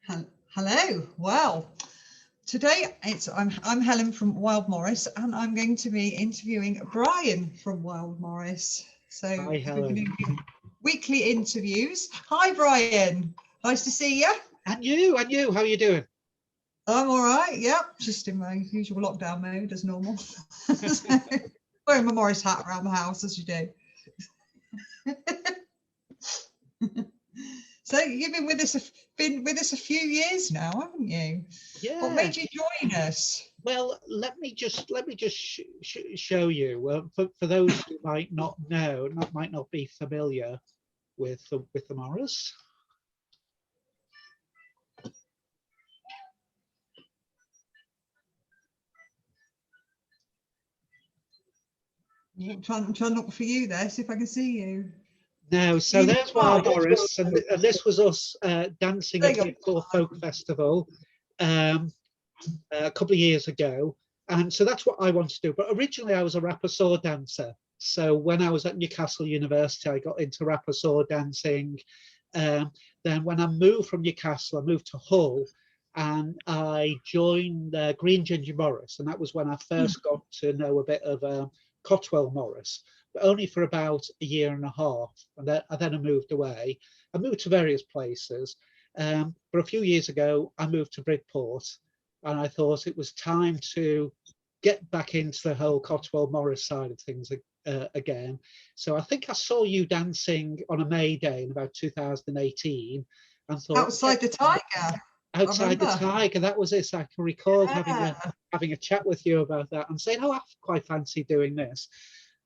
Hello. Well, today I'm Helen from Wyld Morris, and I'm going to be interviewing Brian from Wyld Morris. So Hi, we've been Helen. doing weekly interviews. Hi, Brian. Nice to see you. And you, how are you doing? I'm all right. Yep, just in my usual lockdown mode as normal. Wearing my Morris hat around the house as you do. So you've been with us a few years now, haven't you? What Yeah. made you join us? Well, let me just show you. For those who might not know, might not be familiar with the Morris. I'm trying to look for you there, see if I can see you. No, so there's Wyld Morris, and this was us dancing at Bridport Folk Festival a couple of years ago. And so that's what I want to do. But originally I was a rapper dancer. So when I was at Newcastle University, I got into rapper dancing. Then when I moved from Newcastle, I moved to Hull and I joined Green Ginger Morris. And that was when I first got to know a bit of Cotswold Morris, but only for about a year and a half. And then I moved away. I moved to various places. But a few years ago, I moved to Bridport, and I thought it was time to get back into the whole Cotswold Morris side of things again. So I think I saw you dancing on a May Day in about 2018 and thought, outside the Tiger. Outside the Tiger, that was it. I can recall having a chat with you about that and saying, oh, I quite fancy doing this.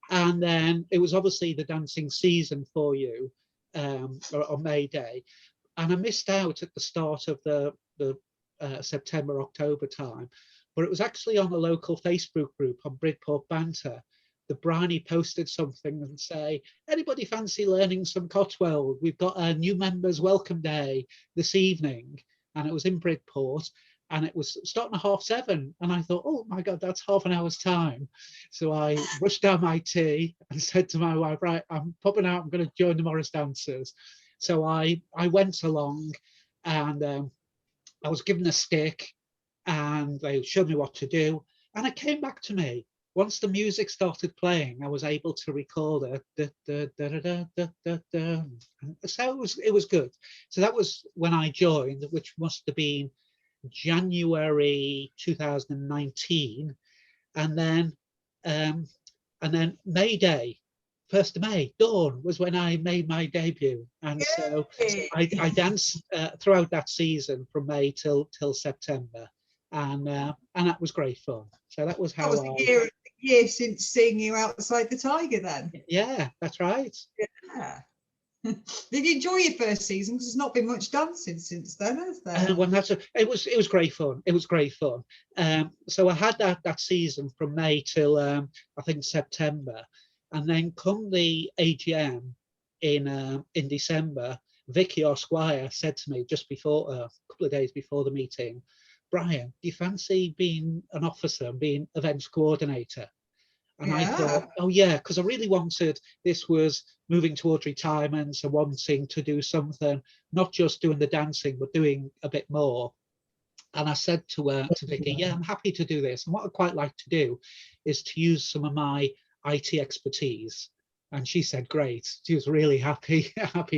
And then it was obviously the dancing season for you on May Day. And I missed out at the start of the September, October time, but it was actually on the local Facebook group on Bridport Banter. The Bryony posted something and say, anybody fancy learning some Cotswold? We've got a new members welcome day this evening. And it was in Bridport and it was starting at 7:30. And I thought, oh my God, that's half an hour's time. So I rushed down my tea and said to my wife, right, I'm popping out, I'm going to join the Morris dancers. So I went along and I was given a stick and they showed me what to do. And it came back to me. Once the music started playing, I was able to record it. So it was good. So that was when I joined, which must have been January 2019. And then May Day, 1st of May, dawn was when I made my debut. And so I danced throughout that season from May till September. And that was great fun. So that was how a year since seeing you outside the Tiger then. Yeah, that's right. Yeah. Did you enjoy your first season? Because there's not been much dancing since then, has there? Well, it was great fun. It was great fun. So I had that season from May till I think September, and then come the AGM in December, Vicky or Squire said to me just before a couple of days before the meeting, Brian, do you fancy being an officer and being events coordinator? And I thought, oh yeah, because I really wanted, this was moving towards retirement, so wanting to do something, not just doing the dancing, but doing a bit more. And I said to Vicky, yeah, I'm happy to do this. And what I'd quite like to do is to use some of my IT expertise. And she said, great. She was really happy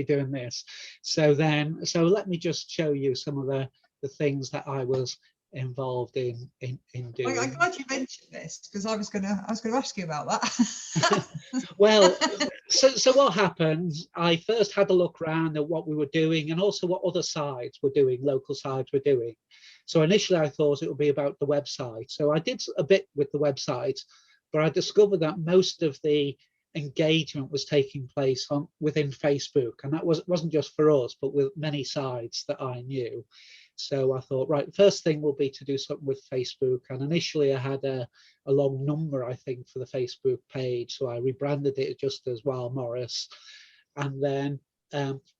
doing this. So let me just show you some of the things that I was involved in doing. I'm glad you mentioned this because I was going to ask you about that. Well, so what happened? I first had a look around at what we were doing and also what other sides were doing, local sides were doing. So initially I thought it would be about the website. So I did a bit with the website, but I discovered that most of the engagement was taking place within Facebook, and that wasn't just for us, but with many sides that I knew. So I thought, right, the first thing will be to do something with Facebook. And initially I had a long number, I think, for the Facebook page. So I rebranded it just as Wyld Morris. And then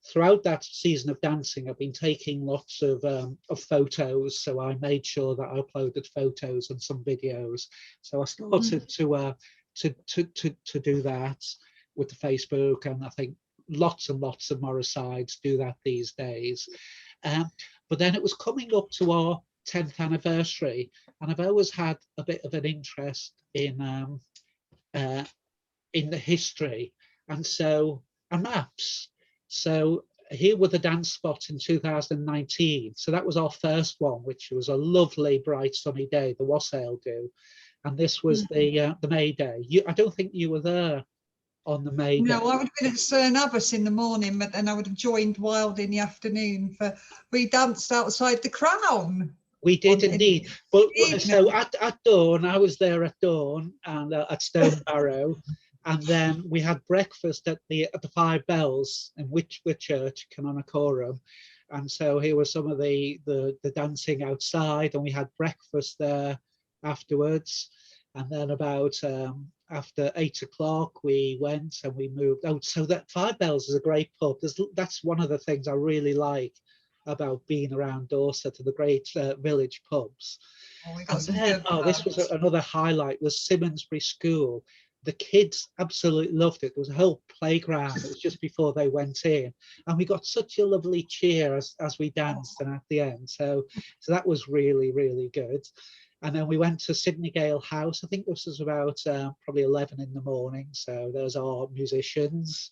throughout that season of dancing, I've been taking lots of photos. So I made sure that I uploaded photos and some videos. So I started to do that with the Facebook. And I think lots and lots of Morris sides do that these days. But then it was coming up to our 10th anniversary, and I've always had a bit of an interest uh, in the history and maps. So here were the dance spots in 2019. So that was our first one, which was a lovely, bright, sunny day, the Wassail do. And this was the May Day. I don't think you were there on the May Day. No, I would have been at Cern Abbas in the morning, but then I would have joined Wyld in the afternoon. We danced outside the Crown. We did indeed. But so at dawn, I was there at dawn and at Stonebarrow, and then we had breakfast at the Five Bells in Whitchurch, Canonicorum. And so here was some of the dancing outside, and we had breakfast there afterwards. And then about after 8 o'clock, we went and we moved. Oh, so that Five Bells is a great pub. That's one of the things I really like about being around Dorset, to the great village pubs. This was another highlight, was Simonsbury School. The kids absolutely loved it. There was a whole playground. It was just before they went in, and we got such a lovely cheer as we danced and at the end. So that was really, really good. And then we went to Sydney Gale House. I think this was about probably 11 in the morning. So there's our musicians,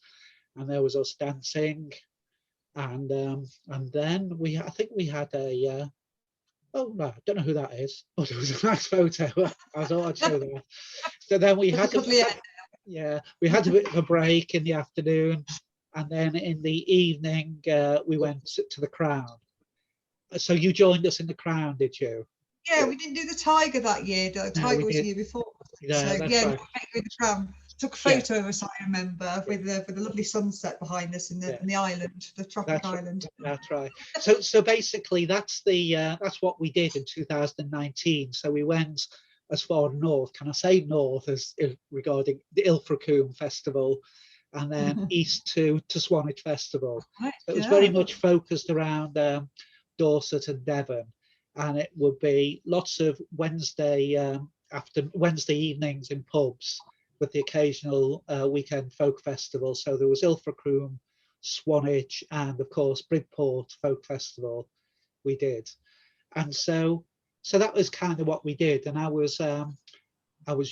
and there was us dancing. And then I think we had a oh no, I don't know who that is, but it was a nice photo. I thought I'd show that. So then we had we had a bit of a break in the afternoon, and then in the evening we went to the Crown. So you joined us in the Crown, did you? Yeah, we didn't do the Tiger that year. The Tiger was the year before. Yeah, so yeah, right. We went to the Crown. Took a photo of us, I remember, with the lovely sunset behind us in the island, the tropic island. That's right. So basically, that's what we did in 2019. So we went as far north. Can I say north as regarding the Ilfracombe Festival, and then east to Swanage Festival. Right, so it was very much focused around Dorset and Devon, and it would be lots of Wednesday evenings in pubs, with the occasional weekend folk festival. So there was Ilfracombe, Swanage, and of course Bridport Folk Festival we did. And so that was kind of what we did. And I was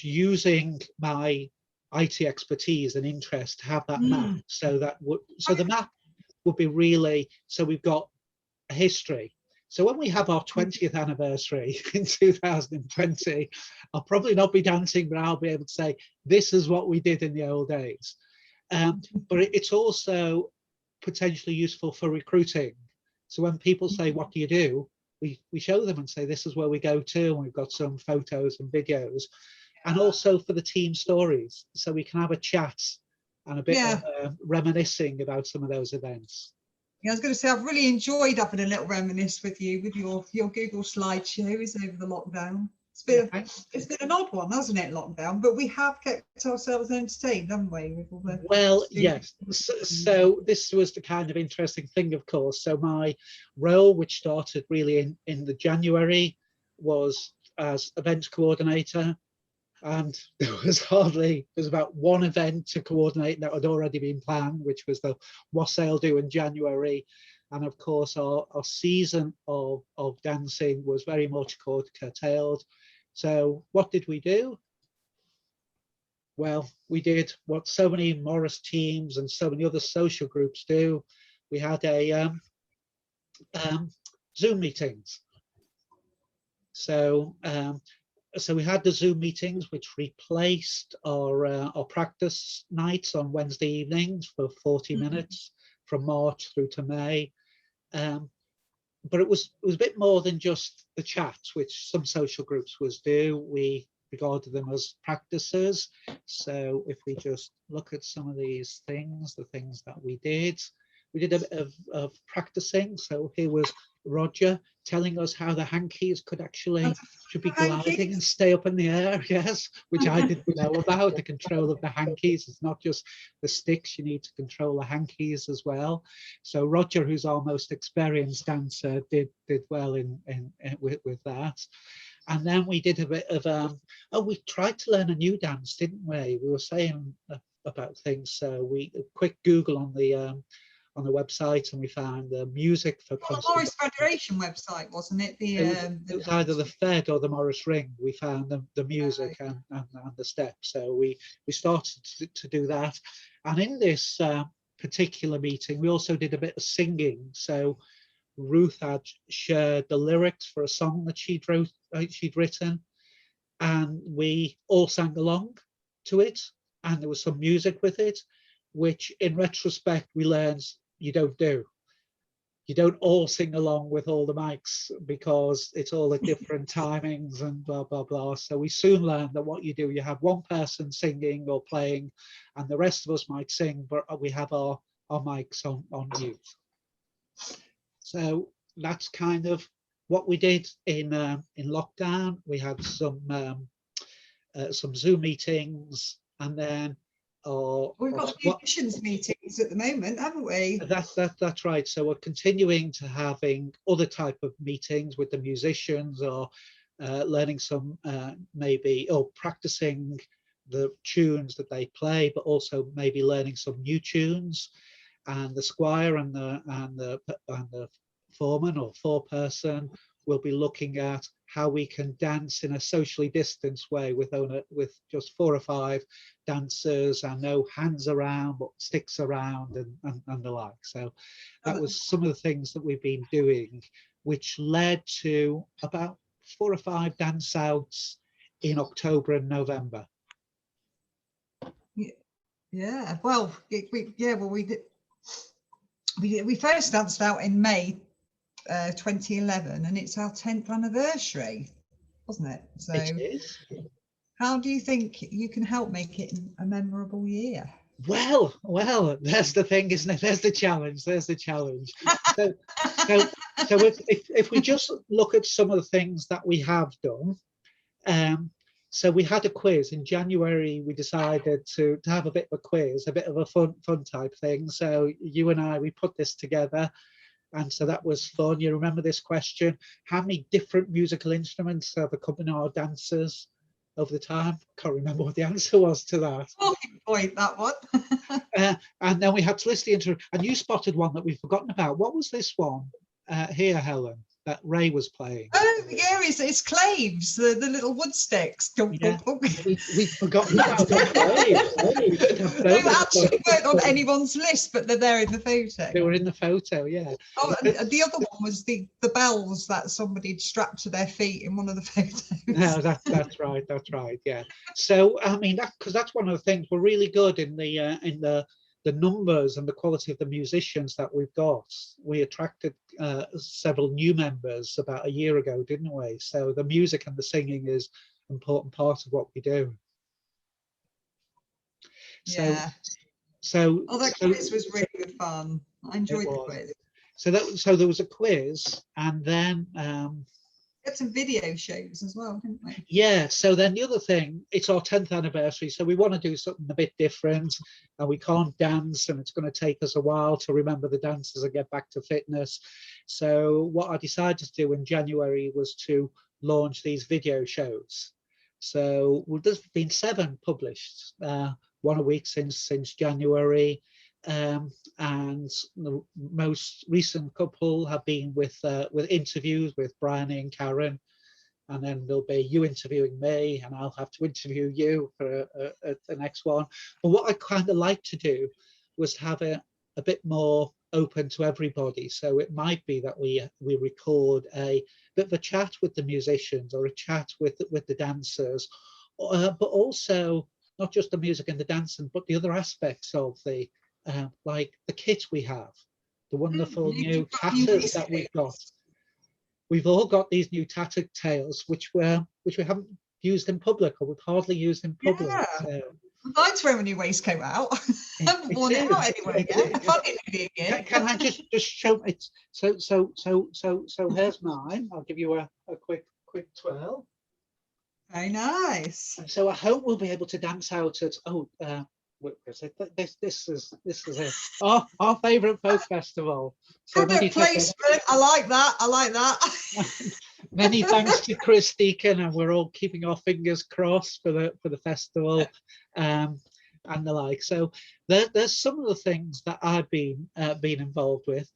using my IT expertise and interest to have that map. So the map would be really, so we've got a history. So when we have our 20th anniversary in 2020, I'll probably not be dancing, but I'll be able to say, this is what we did in the old days. But it's also potentially useful for recruiting. So when people say, what do you do? We show them and say, this is where we go to, and we've got some photos and videos. And also for the team stories. So we can have a chat and a bit of reminiscing about some of those events. Yeah, I was going to say, I've really enjoyed having a little reminisce with you, with your Google slideshows over the lockdown. It's been an odd one, hasn't it, lockdown? But we have kept ourselves entertained, haven't we? With all the yes. So this was the kind of interesting thing, of course. So my role, which started really in the January, was as events coordinator. And there was about one event to coordinate that had already been planned, which was the Wassail do in January. And of course, our season of dancing was very much curtailed. So what did we do? Well, we did what so many Morris teams and so many other social groups do. We had a Zoom meetings. So we had the Zoom meetings, which replaced our practice nights on Wednesday evenings for 40 minutes from March through to May. But it was a bit more than just the chats, which some social groups do. We regarded them as practices. So if we just look at some of these things, the things that we did a bit of practicing. So here was Roger telling us how the hankies should be gliding and stay up in the air, yes, which I didn't know about, the control of the hankies. It's not just the sticks, you need to control the hankies as well. So Roger, who's our most experienced dancer, did well with that. And then we did a bit of, we tried to learn a new dance, didn't we? We were saying about things, so a quick Google on the website, and we found the music for Well, the Morris Federation website, wasn't it? It was either the Fed or the Morris Ring. We found the music and the steps. So we started to do that. And in this particular meeting, we also did a bit of singing. So Ruth had shared the lyrics for a song that she'd written, and we all sang along to it. And there was some music with it, which in retrospect we learned you don't do. You don't all sing along with all the mics because it's all at different timings and blah, blah, blah. So we soon learned that what you do, you have one person singing or playing, and the rest of us might sing, but we have our mics on mute. So that's kind of what we did in lockdown. We had some Zoom meetings, and then we've got musicians meetings at the moment, haven't we? That's right. So we're continuing to having other type of meetings with the musicians, or learning some maybe, or practicing the tunes that they play, but also maybe learning some new tunes. And the squire and the foreman or foreperson will be looking at how we can dance in a socially distanced way with just 4 or 5 dancers and no hands around but sticks around and the like. So that was some of the things that we've been doing, which led to about 4 or 5 dance outs in October and November. Yeah, well, we did. We first danced out in May 2011, and it's our 10th anniversary, wasn't it? So it is. How do you think you can help make it a memorable year? Well, there's the thing, isn't it? There's the challenge. So if we just look at some of the things that we have done, so we had a quiz in January. We decided to have a bit of a quiz, a bit of a fun type thing. So you and I, we put this together. And so that was fun. You remember this question: how many different musical instruments have accompanied our dancers over the time? Can't remember what the answer was to that. Talking point, that one. And then we had to list the intro, and you spotted one that we've forgotten about. What was this one here, Helen, that Ray was playing? Oh yeah, it's claves, the little wood sticks. Yeah, we've forgotten about claves. They actually weren't on anyone's list, but they're there in the photo. They were in the photo, yeah. Oh, and the other one was the bells that somebody had strapped to their feet in one of the photos. No, that's right, yeah. So I mean, because that's one of the things, we're really good in the numbers and the quality of the musicians that we've got. We attracted several new members about a year ago, didn't we? So the music and the singing is an important part of what we do. Yeah. So that quiz was really good fun. I enjoyed the quiz. So there was a quiz, and then we had some video shows as well, didn't we? Yeah, so then the other thing, it's our 10th anniversary, so we want to do something a bit different, and we can't dance, and it's going to take us a while to remember the dances and get back to fitness. So what I decided to do in January was to launch these video shows. So there's been 7 published, 1 a week since January. And the most recent couple have been with interviews with Bryony and Karen, and then there'll be you interviewing me, and I'll have to interview you for the next one. But what I kind of like to do was have a bit more open to everybody. So it might be that we record a bit of a chat with the musicians, or a chat with the dancers, but also not just the music and the dancing, but the other aspects of the like the kit we have, the wonderful new tatters that we've got. We've all got these new tatter tails, which we haven't used in public, or we've hardly used in public. Yeah. So. I'd throw a new waistcoat out. I haven't worn it out anyway yet. Can I just show it? So here's mine. I'll give you a quick twirl. Very nice. So I hope we'll be able to dance out at this is it. Our favourite folk festival. So many placement. I like that. Many thanks to Chris Deacon, and we're all keeping our fingers crossed for the festival. and the like. So there's some of the things that I've been involved with.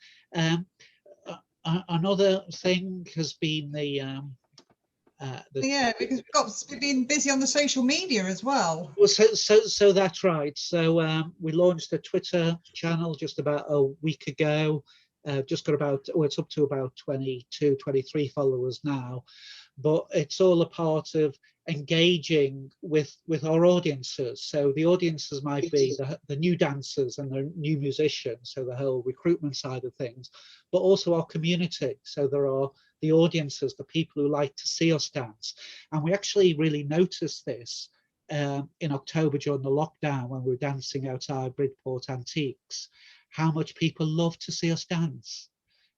Another thing has been Yeah, because we've been busy on the social media as well. well, so that's right. So we launched a Twitter channel just about a week ago. Just got about, well, it's up to about 22, 23 followers now, but it's all a part of engaging with our audiences. So the audiences might be the new dancers and the new musicians, so the whole recruitment side of things, but also our community. So there are the audiences, the people who like to see us dance. And we actually really noticed this in October during the lockdown when we were dancing outside Bridport Antiques, how much people love to see us dance.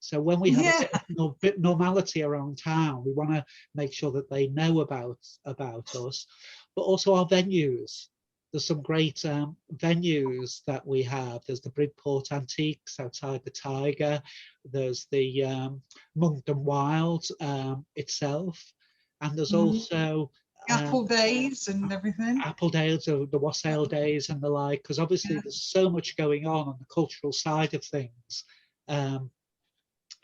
So when we have a bit normality around town, we want to make sure that they know about us, but also our venues. There's some great venues that we have. There's the Bridport Antiques outside the Tiger. There's the Monkton Wyld itself, and there's also Apple Days and everything. Apple Days, the Wassail Days and the like, because obviously there's so much going on the cultural side of things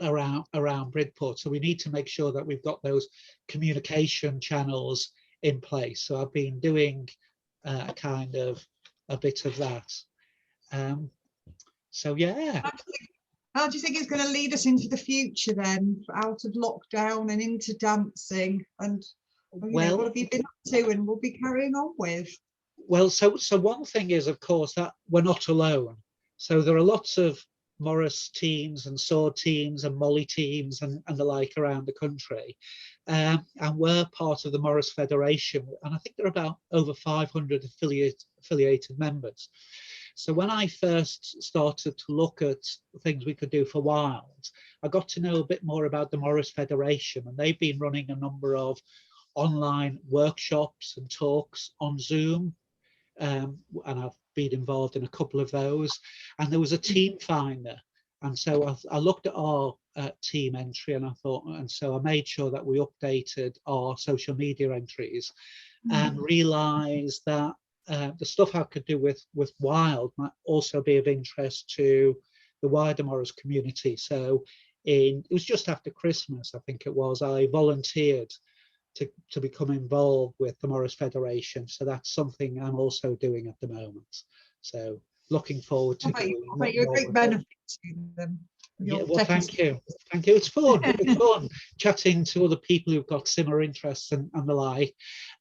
around Bridport. So we need to make sure that we've got those communication channels in place. So I've been doing kind of a bit of that. So yeah. How do you think it's going to lead us into the future then, out of lockdown and into dancing? And well, what have you been up to and we'll be carrying on with? Well, so one thing is, of course, that we're not alone. So there are lots of Morris teams and sword teams and Molly teams and the like around the country. And we're part of the Morris Federation. And I think there are about over 500 affiliated members. So when I first started to look at things we could do for Wyld, I got to know a bit more about the Morris Federation, and they've been running a number of online workshops and talks on Zoom, and I've been involved in a couple of those. And there was a team finder, and so I looked at our team entry, and I thought, and so I made sure that we updated our social media entries, and realised that the stuff I could do with Wyld might also be of interest to the wider Morris community. So it was just after Christmas, I think it was, I volunteered to become involved with the Morris Federation. So that's something I'm also doing at the moment. So looking forward to doing. You're a great benefit to them. Yeah, well, thank you. Thank you. It's fun. It's fun chatting to other people who've got similar interests and the like.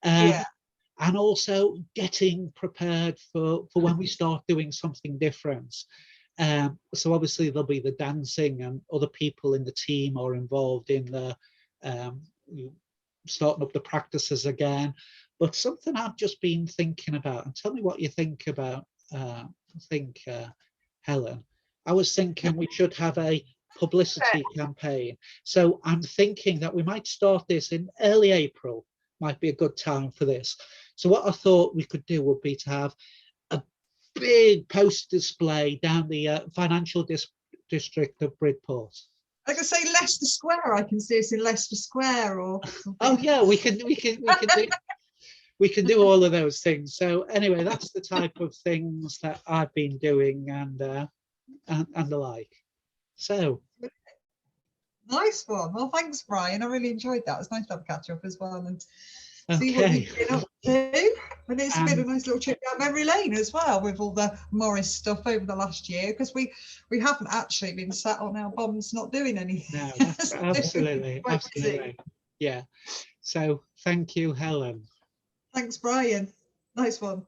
And also getting prepared for when we start doing something different. So obviously there'll be the dancing, and other people in the team are involved in the starting up the practices again. But something I've just been thinking about, and tell me what you think about, Helen. I was thinking we should have a publicity campaign. So I'm thinking that we might start this in early April, might be a good time for this. So what I thought we could do would be to have a big post display down the financial district of Bridport. I could say Leicester Square. I can see us in Leicester Square, or something. Oh yeah, we can do all of those things. So anyway, that's the type of things that I've been doing and the like. So nice one. Well, thanks, Brian. I really enjoyed that. It's nice to have a catch up as well and see what you've been up to. And it's been a nice little trip down memory lane as well, with all the Morris stuff over the last year, because we haven't actually been sat on our bums not doing anything. No, that's absolutely. Yeah. So thank you, Helen. Thanks, Brian. Nice one.